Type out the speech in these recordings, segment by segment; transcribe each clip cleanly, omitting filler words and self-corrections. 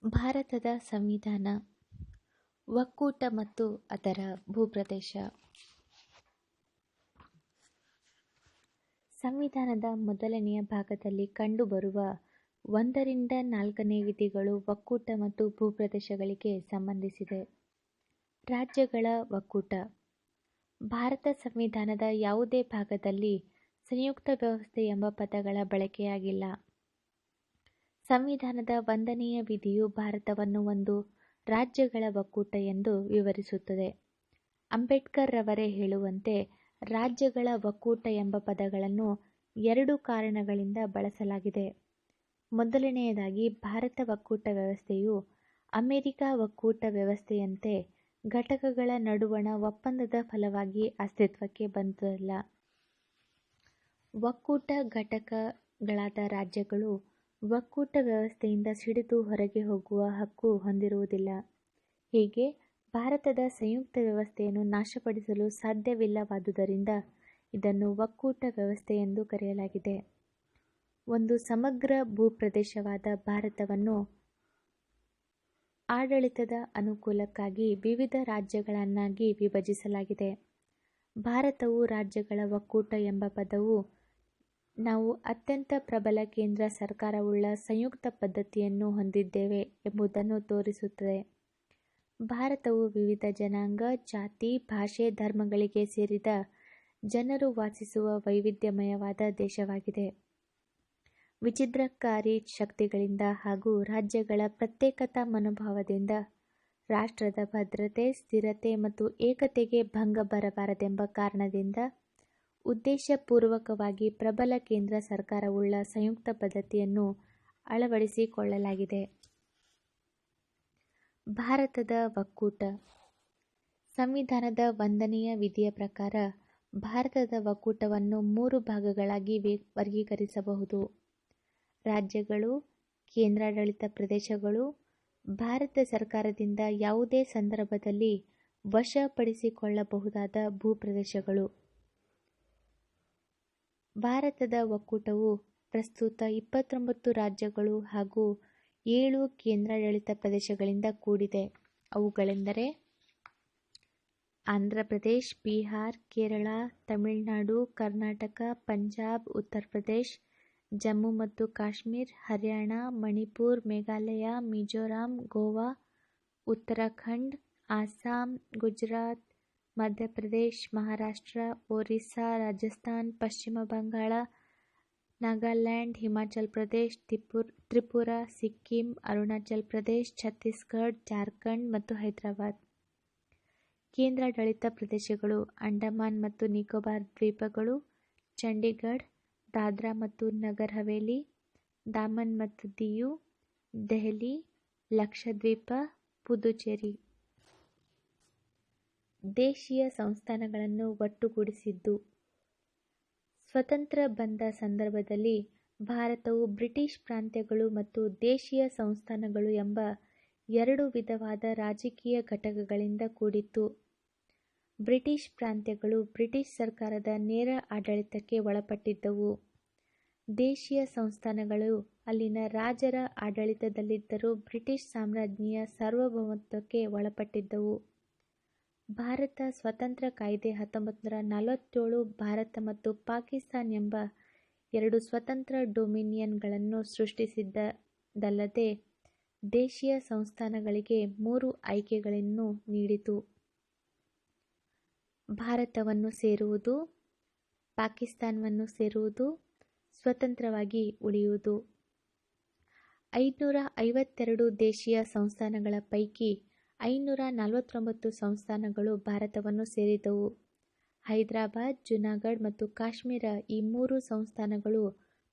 ಭಾರತದ ಸಂವಿಧಾನ, ಒಕ್ಕೂಟ ಮತ್ತು ಅದರ ಭೂಪ್ರದೇಶ. ಸಂವಿಧಾನದ ಮೊದಲನೆಯ ಭಾಗದಲ್ಲಿ ಕಂಡುಬರುವ 1ರಿಂದ 4ನೇ ವಿಧಿಗಳು ಒಕ್ಕೂಟ ಮತ್ತು ಭೂಪ್ರದೇಶಗಳಿಗೆ ಸಂಬಂಧಿಸಿದೆ. ರಾಜ್ಯಗಳ ಒಕ್ಕೂಟ. ಭಾರತ ಸಂವಿಧಾನದ ಯಾವುದೇ ಭಾಗದಲ್ಲಿ ಸಂಯುಕ್ತ ವ್ಯವಸ್ಥೆ ಎಂಬ ಪದಗಳ ಬಳಕೆಯಾಗಿಲ್ಲ. ಸಂವಿಧಾನದ 1ನೆಯ ವಿಧಿಯು ಭಾರತವನ್ನು ಒಂದು ರಾಜ್ಯಗಳ ಒಕ್ಕೂಟ ಎಂದು ವಿವರಿಸುತ್ತದೆ. ಅಂಬೇಡ್ಕರ್ ರವರೇ ಹೇಳುವಂತೆ, ರಾಜ್ಯಗಳ ಒಕ್ಕೂಟ ಎಂಬ ಪದಗಳನ್ನು 2 ಕಾರಣಗಳಿಂದ ಬಳಸಲಾಗಿದೆ. ಮೊದಲನೆಯದಾಗಿ, ಭಾರತ ಒಕ್ಕೂಟ ವ್ಯವಸ್ಥೆಯು ಅಮೆರಿಕ ಒಕ್ಕೂಟ ವ್ಯವಸ್ಥೆಯಂತೆ ಘಟಕಗಳ ನಡುವಣ ಒಪ್ಪಂದದ ಫಲವಾಗಿ ಅಸ್ತಿತ್ವಕ್ಕೆ ಬಂದುದಲ್ಲ. ಒಕ್ಕೂಟ ಘಟಕಗಳಾದ ರಾಜ್ಯಗಳು ಒಕ್ಕೂಟ ವ್ಯವಸ್ಥೆಯಿಂದ ಸಿಡಿದು ಹೊರಗೆ ಹೋಗುವ ಹಕ್ಕು ಹೊಂದಿರುವುದಿಲ್ಲ. ಹೀಗೆ ಭಾರತದ ಸಂಯುಕ್ತ ವ್ಯವಸ್ಥೆಯನ್ನು ನಾಶಪಡಿಸಲು ಸಾಧ್ಯವಿಲ್ಲವಾದುದರಿಂದ ಇದನ್ನು ಒಕ್ಕೂಟ ವ್ಯವಸ್ಥೆ ಎಂದು ಕರೆಯಲಾಗಿದೆ. ಒಂದು ಸಮಗ್ರ ಭೂಪ್ರದೇಶವಾದ ಭಾರತವನ್ನು ಆಡಳಿತದ ಅನುಕೂಲಕ್ಕಾಗಿ ವಿವಿಧ ರಾಜ್ಯಗಳನ್ನಾಗಿ ವಿಭಜಿಸಲಾಗಿದೆ. ಭಾರತವು ರಾಜ್ಯಗಳ ಒಕ್ಕೂಟ ಎಂಬ ಪದವು ನಾವು ಅತ್ಯಂತ ಪ್ರಬಲ ಕೇಂದ್ರ ಸರ್ಕಾರವುಳ್ಳ ಸಂಯುಕ್ತ ಪದ್ಧತಿಯನ್ನು ಹೊಂದಿದ್ದೇವೆ ಎಂಬುದನ್ನು ತೋರಿಸುತ್ತದೆ. ಭಾರತವು ವಿವಿಧ ಜನಾಂಗ, ಜಾತಿ, ಭಾಷೆ, ಧರ್ಮಗಳಿಗೆ ಸೇರಿದ ಜನರು ವಾಸಿಸುವ ವೈವಿಧ್ಯಮಯವಾದ ದೇಶವಾಗಿದೆ. ವಿಚ್ಛಿದ್ರಕಾರಿ ಶಕ್ತಿಗಳಿಂದ ಹಾಗೂ ರಾಜ್ಯಗಳ ಪ್ರತ್ಯೇಕತಾ ಮನೋಭಾವದಿಂದ ರಾಷ್ಟ್ರದ ಭದ್ರತೆ, ಸ್ಥಿರತೆ ಮತ್ತು ಏಕತೆಗೆ ಭಂಗ ಬರಬಾರದೆಂಬ ಕಾರಣದಿಂದ ಉದ್ದೇಶಪೂರ್ವಕವಾಗಿ ಪ್ರಬಲ ಕೇಂದ್ರ ಸರ್ಕಾರವುಳ್ಳ ಸಂಯುಕ್ತ ಪದ್ಧತಿಯನ್ನು ಅಳವಡಿಸಿಕೊಳ್ಳಲಾಗಿದೆ. ಭಾರತದ ಒಕ್ಕೂಟ. ಸಂವಿಧಾನದ 1ನೆಯ ವಿಧಿಯ ಪ್ರಕಾರ ಭಾರತದ ಒಕ್ಕೂಟವನ್ನು 3 ಭಾಗಗಳಾಗಿ ವರ್ಗೀಕರಿಸಬಹುದು. ರಾಜ್ಯಗಳು, ಕೇಂದ್ರಾಡಳಿತ ಪ್ರದೇಶಗಳು, ಭಾರತ ಸರ್ಕಾರದಿಂದ ಯಾವುದೇ ಸಂದರ್ಭದಲ್ಲಿ ವಶಪಡಿಸಿಕೊಳ್ಳಬಹುದಾದ ಭೂಪ್ರದೇಶಗಳು. ಭಾರತದ ಒಕ್ಕೂಟವು ಪ್ರಸ್ತುತ 29 ರಾಜ್ಯಗಳು ಹಾಗೂ 7 ಕೇಂದ್ರಾಡಳಿತ ಪ್ರದೇಶಗಳಿಂದ ಕೂಡಿದೆ. ಅವುಗಳೆಂದರೆ ಆಂಧ್ರಪ್ರದೇಶ, ಬಿಹಾರ, ಕೇರಳ, ತಮಿಳುನಾಡು, ಕರ್ನಾಟಕ, ಪಂಜಾಬ್, ಉತ್ತರ ಪ್ರದೇಶ, ಜಮ್ಮು ಮತ್ತು ಕಾಶ್ಮೀರ, ಹರ್ಯಾಣ, ಮಣಿಪುರ, ಮೇಘಾಲಯ, ಮಿಜೋರಾಂ, ಗೋವಾ, ಉತ್ತರಾಖಂಡ, ಅಸ್ಸಾಂ, ಗುಜರಾತ್, ಮಧ್ಯಪ್ರದೇಶ, ಮಹಾರಾಷ್ಟ್ರ, ಒರಿಸ್ಸಾ, ರಾಜಸ್ಥಾನ, ಪಶ್ಚಿಮ ಬಂಗಾಳ, ನಾಗಾಲ್ಯಾಂಡ್, ಹಿಮಾಚಲ ಪ್ರದೇಶ, ತ್ರಿಪುರಾ, ಸಿಕ್ಕಿಂ, ಅರುಣಾಚಲ ಪ್ರದೇಶ, ಛತ್ತೀಸ್ಗಢ, ಜಾರ್ಖಂಡ್ ಮತ್ತು ಹೈದರಾಬಾದ್. ಕೇಂದ್ರಾಡಳಿತ ಪ್ರದೇಶಗಳು ಅಂಡಮಾನ್ ಮತ್ತು ನಿಕೋಬಾರ್ ದ್ವೀಪಗಳು, ಚಂಡೀಗಢ, ದಾದ್ರಾ ಮತ್ತು ನಗರ್ ಹವೇಲಿ, ದಾಮನ್ ಮತ್ತು ದಿಯು, ದೆಹಲಿ, ಲಕ್ಷದ್ವೀಪ, ಪುದುಚೇರಿ. ದೇಶೀಯ ಸಂಸ್ಥಾನಗಳನ್ನು ಒಟ್ಟುಗೂಡಿಸಿದ್ದು. ಸ್ವತಂತ್ರ ಬಂದ ಸಂದರ್ಭದಲ್ಲಿ ಭಾರತವು ಬ್ರಿಟಿಷ್ ಪ್ರಾಂತ್ಯಗಳು ಮತ್ತು ದೇಶೀಯ ಸಂಸ್ಥಾನಗಳು ಎಂಬ 2 ವಿಧವಾದ ರಾಜಕೀಯ ಘಟಕಗಳಿಂದ ಕೂಡಿತ್ತು. ಬ್ರಿಟಿಷ್ ಪ್ರಾಂತ್ಯಗಳು ಬ್ರಿಟಿಷ್ ಸರ್ಕಾರದ ನೇರ ಆಡಳಿತಕ್ಕೆ ಒಳಪಟ್ಟಿದ್ದವು. ದೇಶೀಯ ಸಂಸ್ಥಾನಗಳು ಅಲ್ಲಿನ ರಾಜರ ಆಡಳಿತದಲ್ಲಿದ್ದರೂ ಬ್ರಿಟಿಷ್ ಸಾಮ್ರಾಜ್ಞಿಯ ಸಾರ್ವಭೌಮತ್ವಕ್ಕೆ ಒಳಪಟ್ಟಿದ್ದವು. ಭಾರತ ಸ್ವತಂತ್ರ ಕಾಯ್ದೆ 1947 ಭಾರತ ಮತ್ತು ಪಾಕಿಸ್ತಾನ ಎಂಬ 2 ಸ್ವತಂತ್ರ ಡೊಮಿನಿಯನ್ಗಳನ್ನು ಸೃಷ್ಟಿಸಿದ್ದಲ್ಲದೆ ದೇಶೀಯ ಸಂಸ್ಥಾನಗಳಿಗೆ 3 ಆಯ್ಕೆಗಳನ್ನು ನೀಡಿತು: ಭಾರತವನ್ನು ಸೇರುವುದು, ಪಾಕಿಸ್ತಾನವನ್ನು ಸೇರುವುದು, ಸ್ವತಂತ್ರವಾಗಿ ಉಳಿಯುವುದು. 552 ದೇಶೀಯ ಸಂಸ್ಥಾನಗಳ ಪೈಕಿ 549 ಸಂಸ್ಥಾನಗಳು ಭಾರತವನ್ನು ಸೇರಿದವು. ಹೈದರಾಬಾದ್, ಜುನಾಗಢ ಮತ್ತು ಕಾಶ್ಮೀರ ಈ 3 ಸಂಸ್ಥಾನಗಳು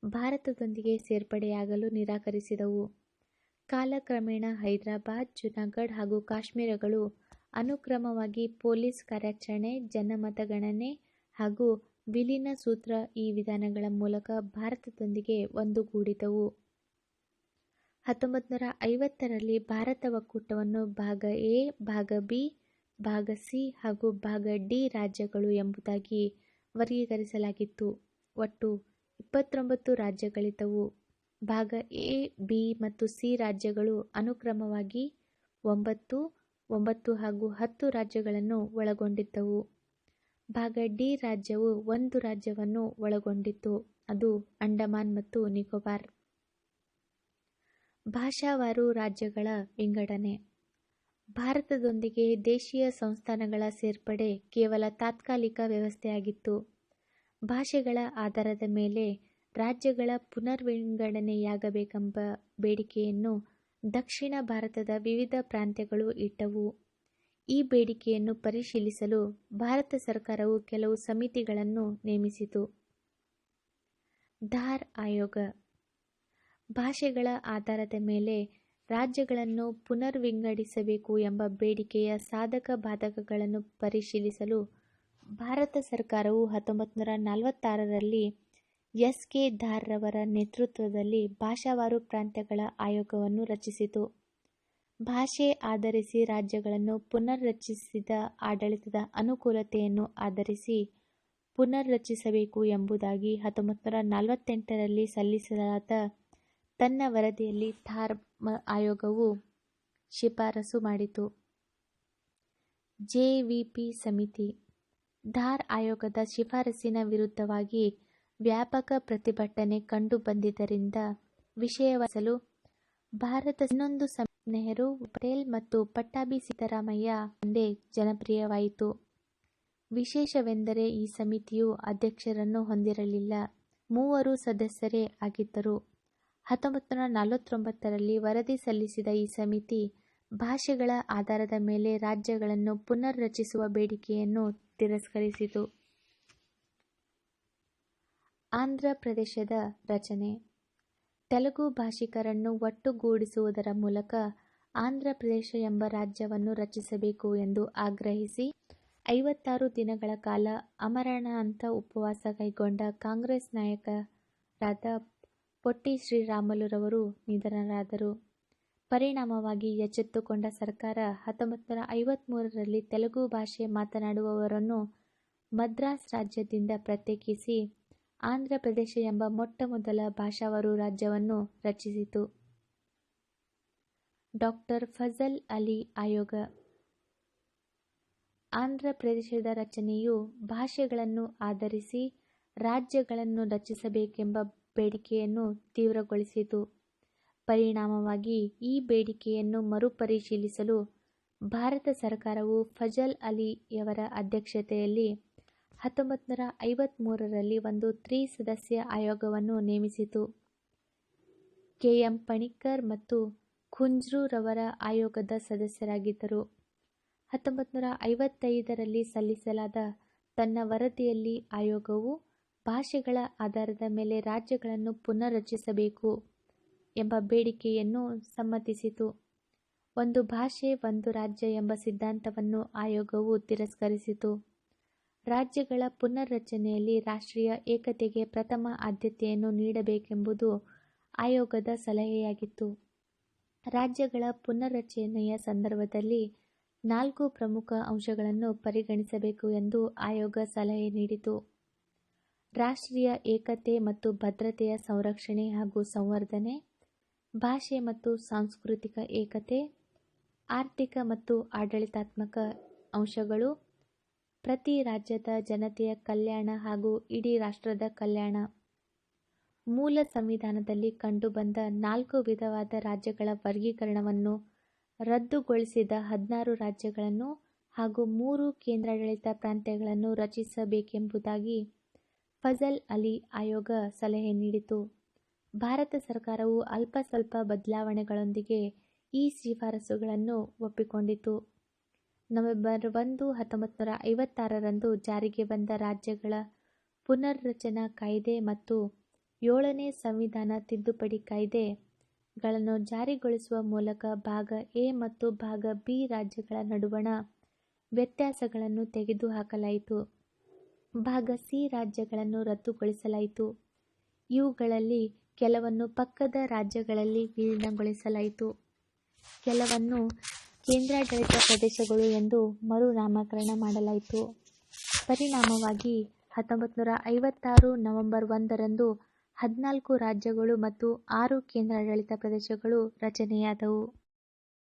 ಭಾರತದೊಂದಿಗೆ ಸೇರ್ಪಡೆಯಾಗಲು ನಿರಾಕರಿಸಿದವು. ಕಾಲಕ್ರಮೇಣ ಹೈದರಾಬಾದ್, ಜುನಾಗಢ ಹಾಗೂ ಕಾಶ್ಮೀರಗಳು ಅನುಕ್ರಮವಾಗಿ ಪೊಲೀಸ್ ಕಾರ್ಯಾಚರಣೆ, ಜನಮತಗಣನೆ ಹಾಗೂ ವಿಲೀನ ಸೂತ್ರ ಈ ವಿಧಾನಗಳ ಮೂಲಕ ಭಾರತದೊಂದಿಗೆ ಒಂದುಗೂಡಿದವು. 1950ರಲ್ಲಿ ಭಾರತ ಒಕ್ಕೂಟವನ್ನು ಭಾಗ ಎ, ಭಾಗ ಬಿ, ಭಾಗ ಸಿ ಹಾಗೂ ಭಾಗ ಡಿ ರಾಜ್ಯಗಳು ಎಂಬುದಾಗಿ ವರ್ಗೀಕರಿಸಲಾಗಿತ್ತು. ಒಟ್ಟು 29 ರಾಜ್ಯಗಳಿದ್ದವು. ಭಾಗ ಎ, ಬಿ ಮತ್ತು ಸಿ ರಾಜ್ಯಗಳು ಅನುಕ್ರಮವಾಗಿ 9, 9 ಹಾಗೂ 10 ರಾಜ್ಯಗಳನ್ನು ಒಳಗೊಂಡಿದ್ದವು. ಭಾಗ ಡಿ ರಾಜ್ಯವು 1 ರಾಜ್ಯವನ್ನು ಒಳಗೊಂಡಿತ್ತು, ಅದು ಅಂಡಮಾನ್ ಮತ್ತು ನಿಕೋಬಾರ್. ಭಾಷಾವಾರು ರಾಜ್ಯಗಳ ವಿಂಗಡಣೆ. ಭಾರತದೊಂದಿಗೆ ದೇಶೀಯ ಸಂಸ್ಥಾನಗಳ ಸೇರ್ಪಡೆ ಕೇವಲ ತಾತ್ಕಾಲಿಕ ವ್ಯವಸ್ಥೆಯಾಗಿತ್ತು. ಭಾಷೆಗಳ ಆಧಾರದ ಮೇಲೆ ರಾಜ್ಯಗಳ ಪುನರ್ವಿಂಗಡಣೆಯಾಗಬೇಕೆಂಬ ಬೇಡಿಕೆಯನ್ನು ದಕ್ಷಿಣ ಭಾರತದ ವಿವಿಧ ಪ್ರಾಂತ್ಯಗಳು ಇಟ್ಟವು. ಈ ಬೇಡಿಕೆಯನ್ನು ಪರಿಶೀಲಿಸಲು ಭಾರತ ಸರ್ಕಾರವು ಕೆಲವು ಸಮಿತಿಗಳನ್ನು ನೇಮಿಸಿತು. ಧಾರ್ ಆಯೋಗ. ಭಾಷೆಗಳ ಆಧಾರದ ಮೇಲೆ ರಾಜ್ಯಗಳನ್ನು ಪುನರ್ವಿಂಗಡಿಸಬೇಕು ಎಂಬ ಬೇಡಿಕೆಯ ಸಾಧಕ ಬಾಧಕಗಳನ್ನು ಪರಿಶೀಲಿಸಲು ಭಾರತ ಸರ್ಕಾರವು 1946ರಲ್ಲಿ ಎಸ್. ಕೆ. ಧಾರ್ ರವರ ನೇತೃತ್ವದಲ್ಲಿ ಭಾಷಾವಾರು ಪ್ರಾಂತ್ಯಗಳ ಆಯೋಗವನ್ನು ರಚಿಸಿತು. ಭಾಷೆ ಆಧರಿಸಿ ರಾಜ್ಯಗಳನ್ನು ಪುನರ್ರಚಿಸಿದ ಆಡಳಿತದ ಅನುಕೂಲತೆಯನ್ನು ಆಧರಿಸಿ ಪುನರ್ರಚಿಸಬೇಕು ಎಂಬುದಾಗಿ 1948ರಲ್ಲಿ ಸಲ್ಲಿಸಲಾದ ತನ್ನ ವರದಿಯಲ್ಲಿ ಧಾರ್ ಆಯೋಗವು ಶಿಫಾರಸು ಮಾಡಿತು. ಜೆ.ವಿ.ಪಿ. ಸಮಿತಿ. ಧಾರ್ ಆಯೋಗದ ಶಿಫಾರಸಿನ ವಿರುದ್ಧವಾಗಿ ವ್ಯಾಪಕ ಪ್ರತಿಭಟನೆ ಕಂಡುಬಂದಿದ್ದರಿಂದ ವಿಷಯವಾಸಲು ಭಾರತ ಇನ್ನೊಂದು ನೆಹರು, ಪಟೇಲ್ ಮತ್ತು ಪಟ್ಟಾಭಿ ಸಿದ್ದರಾಮಯ್ಯ ಮುಂದೆ ಜನಪ್ರಿಯವಾಯಿತು. ವಿಶೇಷವೆಂದರೆ ಈ ಸಮಿತಿಯು ಅಧ್ಯಕ್ಷರನ್ನು ಹೊಂದಿರಲಿಲ್ಲ, 3 ಸದಸ್ಯರೇ ಆಗಿದ್ದರು. 1949ರಲ್ಲಿ ವರದಿ ಸಲ್ಲಿಸಿದ ಈ ಸಮಿತಿ ಭಾಷೆಗಳ ಆಧಾರದ ಮೇಲೆ ರಾಜ್ಯಗಳನ್ನು ಪುನರ್ರಚಿಸುವ ಬೇಡಿಕೆಯನ್ನು ತಿರಸ್ಕರಿಸಿತು. ಆಂಧ್ರ ಪ್ರದೇಶದ ರಚನೆ. ತೆಲುಗು ಭಾಷಿಕರನ್ನು ಒಟ್ಟುಗೂಡಿಸುವುದರ ಮೂಲಕ ಆಂಧ್ರ ಪ್ರದೇಶ ಎಂಬ ರಾಜ್ಯವನ್ನು ರಚಿಸಬೇಕು ಎಂದು ಆಗ್ರಹಿಸಿ 56 ದಿನಗಳ ಕಾಲ ಆಮರಣಾಂತ ಉಪವಾಸ ಕೈಗೊಂಡ ಕಾಂಗ್ರೆಸ್ ನಾಯಕರಾದ ಪೊಟ್ಟಿ ಶ್ರೀರಾಮುಲುರವರು ನಿಧನರಾದರು. ಪರಿಣಾಮವಾಗಿ ಎಚ್ಚೆತ್ತುಕೊಂಡ ಸರ್ಕಾರ 1953ರಲ್ಲಿ ತೆಲುಗು ಭಾಷೆ ಮಾತನಾಡುವವರನ್ನು ಮದ್ರಾಸ್ ರಾಜ್ಯದಿಂದ ಪ್ರತ್ಯೇಕಿಸಿ ಆಂಧ್ರ ಪ್ರದೇಶ ಎಂಬ ಮೊಟ್ಟಮೊದಲ ಭಾಷಾವಾರು ರಾಜ್ಯವನ್ನು ರಚಿಸಿತು. ಡಾ. ಫಜಲ್ ಅಲಿ ಆಯೋಗ. ಆಂಧ್ರ ಪ್ರದೇಶದ ರಚನೆಯು ಭಾಷೆಗಳನ್ನು ಆಧರಿಸಿ ರಾಜ್ಯಗಳನ್ನು ರಚಿಸಬೇಕೆಂಬ ಬೇಡಿಕೆಯನ್ನು ತೀವ್ರಗೊಳಿಸಿತು. ಪರಿಣಾಮವಾಗಿ ಈ ಬೇಡಿಕೆಯನ್ನು ಮರುಪರಿಶೀಲಿಸಲು ಭಾರತ ಸರ್ಕಾರವು ಫಜಲ್ ಅಲಿಯವರ ಅಧ್ಯಕ್ಷತೆಯಲ್ಲಿ 1953ರಲ್ಲಿ ಒಂದು ತ್ರಿಸದಸ್ಯ ಆಯೋಗವನ್ನು ನೇಮಿಸಿತು. ಕೆ. ಎಂ. ಪಣಿಕ್ಕರ್ ಮತ್ತು ಖುಂಜ್ರು ರವರ ಆಯೋಗದ ಸದಸ್ಯರಾಗಿದ್ದರು. 1955ರಲ್ಲಿ ಸಲ್ಲಿಸಲಾದ ತನ್ನ ವರದಿಯಲ್ಲಿ ಆಯೋಗವು ಭಾಷೆಗಳ ಆಧಾರದ ಮೇಲೆ ರಾಜ್ಯಗಳನ್ನು ಪುನರ್ರಚಿಸಬೇಕು ಎಂಬ ಬೇಡಿಕೆಯನ್ನು ಸಮ್ಮತಿಸಿತು. ಒಂದು ಭಾಷೆ ಒಂದು ರಾಜ್ಯ ಎಂಬ ಸಿದ್ಧಾಂತವನ್ನು ಆಯೋಗವು ತಿರಸ್ಕರಿಸಿತು. ರಾಜ್ಯಗಳ ಪುನರ್ರಚನೆಯಲ್ಲಿ ರಾಷ್ಟ್ರೀಯ ಏಕತೆಗೆ ಪ್ರಥಮ ಆದ್ಯತೆಯನ್ನು ನೀಡಬೇಕೆಂಬುದು ಆಯೋಗದ ಸಲಹೆಯಾಗಿತ್ತು. ರಾಜ್ಯಗಳ ಪುನರ್ರಚನೆಯ ಸಂದರ್ಭದಲ್ಲಿ 4 ಪ್ರಮುಖ ಅಂಶಗಳನ್ನು ಪರಿಗಣಿಸಬೇಕು ಎಂದು ಆಯೋಗ ಸಲಹೆ ನೀಡಿತು. ರಾಷ್ಟ್ರೀಯ ಏಕತೆ ಮತ್ತು ಭದ್ರತೆಯ ಸಂರಕ್ಷಣೆ ಹಾಗೂ ಸಂವರ್ಧನೆ, ಭಾಷೆ ಮತ್ತು ಸಾಂಸ್ಕೃತಿಕ ಏಕತೆ, ಆರ್ಥಿಕ ಮತ್ತು ಆಡಳಿತಾತ್ಮಕ ಅಂಶಗಳು, ಪ್ರತಿ ರಾಜ್ಯದ ಜನತೆಯ ಕಲ್ಯಾಣ ಹಾಗೂ ಇಡೀ ರಾಷ್ಟ್ರದ ಕಲ್ಯಾಣ. ಮೂಲ ಸಂವಿಧಾನದಲ್ಲಿ ಕಂಡುಬಂದ 4 ವಿಧವಾದ ರಾಜ್ಯಗಳ ವರ್ಗೀಕರಣವನ್ನು ರದ್ದುಗೊಳಿಸಿದ 16 ರಾಜ್ಯಗಳನ್ನು ಹಾಗೂ 3 ಕೇಂದ್ರಾಡಳಿತ ಪ್ರಾಂತ್ಯಗಳನ್ನು ರಚಿಸಬೇಕೆಂಬುದಾಗಿ ಫಜಲ್ ಅಲಿ ಆಯೋಗ ಸಲಹೆ ನೀಡಿತು. ಭಾರತ ಸರ್ಕಾರವು ಅಲ್ಪ ಸ್ವಲ್ಪ ಬದಲಾವಣೆಗಳೊಂದಿಗೆ ಈ ಶಿಫಾರಸುಗಳನ್ನು ಒಪ್ಪಿಕೊಂಡಿತು. ನವೆಂಬರ್ 1, 1956ರಂದು ಜಾರಿಗೆ ಬಂದ ರಾಜ್ಯಗಳ ಪುನರ್ರಚನಾ ಕಾಯ್ದೆ ಮತ್ತು 7ನೇ ಸಂವಿಧಾನ ತಿದ್ದುಪಡಿ ಕಾಯ್ದೆಗಳನ್ನು ಜಾರಿಗೊಳಿಸುವ ಮೂಲಕ ಭಾಗ ಎ ಮತ್ತು ಭಾಗ ಬಿ ರಾಜ್ಯಗಳ ನಡುವಣ ವ್ಯತ್ಯಾಸಗಳನ್ನು ತೆಗೆದುಹಾಕಲಾಯಿತು. ಭಾಗ ಸಿ ರಾಜ್ಯಗಳನ್ನು ರದ್ದುಗೊಳಿಸಲಾಯಿತು. ಇವುಗಳಲ್ಲಿ ಕೆಲವನ್ನು ಪಕ್ಕದ ರಾಜ್ಯಗಳಲ್ಲಿ ವಿಲೀನಗೊಳಿಸಲಾಯಿತು. ಕೆಲವನ್ನು ಕೇಂದ್ರಾಡಳಿತ ಪ್ರದೇಶಗಳು ಎಂದು ಮರು ನಾಮಕರಣ ಮಾಡಲಾಯಿತು. ಪರಿಣಾಮವಾಗಿ 1956 ನವೆಂಬರ್ 1ರಂದು 14 ರಾಜ್ಯಗಳು ಮತ್ತು 6 ಕೇಂದ್ರಾಡಳಿತ ಪ್ರದೇಶಗಳು ರಚನೆಯಾದವು.